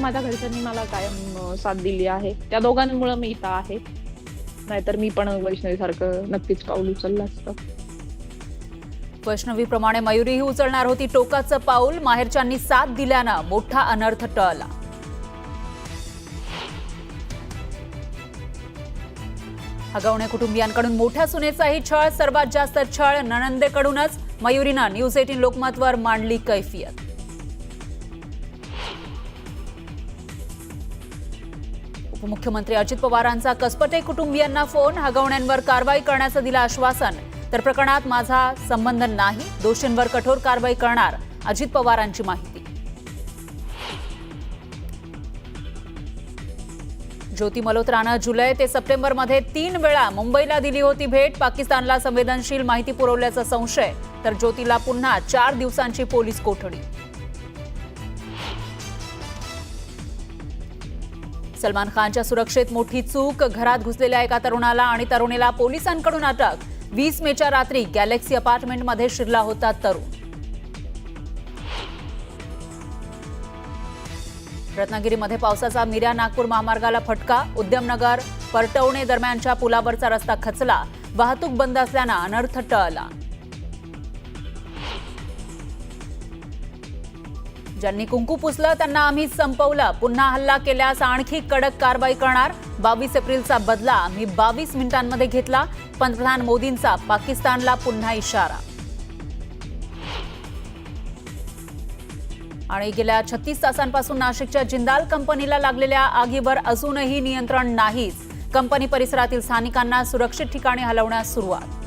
माझ्या घरच्यांनी मला कायम साथ दिली आहे. त्या दोघांमुळे मी इथं आहे. नाहीतर मी पण वैष्णवीसारखं नक्कीच पाऊल उचललं असतं. वैष्णवीप्रमाणे मयुरीही उचलणार होती टोकाचं पाऊल. माहेरच्यांनी साथ दिल्यानं मोठा अनर्थ टळला. हगवणे कुटुंबियांकडून मोठ्या सुनेचाही छळ. सर्वात जास्त छळ नणंदेकडूनच. मयुरीनं न्यूज 18 लोकमतवर मांडली कैफियत. उपमुख्यमंत्री अजित पवारांचा कसपटे कुटुंबियांना फोन. हगवण्यांवर कारवाई करण्याचं दिलं आश्वासन. तर प्रकरणात माझा संबंध नाही, दोषींवर कठोर कारवाई करणार, अजित पवारांची माहिती. ज्योती मल्होत्रानं जुलै ते सप्टेंबरमध्ये 3 वेळा मुंबईला दिली होती भेट. पाकिस्तानला संवेदनशील माहिती पुरवल्याचा संशय. तर ज्योतीला पुन्हा 4 दिवसांची पोलीस कोठडी. सलमान खानच्या सुरक्षेत मोठी चूक. घरात घुसलेल्या एका तरुणाला आणि तरुणीला पोलिसांकडून अटक. 20 मेच्या रात्री गॅलेक्सी अपार्टमेंटमध्ये शिरला होता तरुण. रत्नागिरीमध्ये पावसाचा मिऱ्या नागपूर महामार्गाला फटका. उद्यमनगर परटवणे दरम्यानच्या पुलावरचा रस्ता खचला. वाहतूक बंद असल्यानं अनर्थ टळला. ज्यांनी कुंकू पुसलं त्यांना आम्ही संपवलं. पुन्हा हल्ला केल्यास आणखी कडक कारवाई करणार. 22 एप्रिलचा बदला आम्ही 22 मिनिटांमध्ये घेतला. पंतप्रधान मोदींचा पाकिस्तानला पुन्हा इशारा. आणि गेल्या 36 तासांपासून नाशिकच्या जिंदाल कंपनीला लागलेल्या आगीवर अजूनही नियंत्रण नाहीच. कंपनी परिसरातील स्थानिकांना सुरक्षित ठिकाणी हलवण्यास सुरुवात.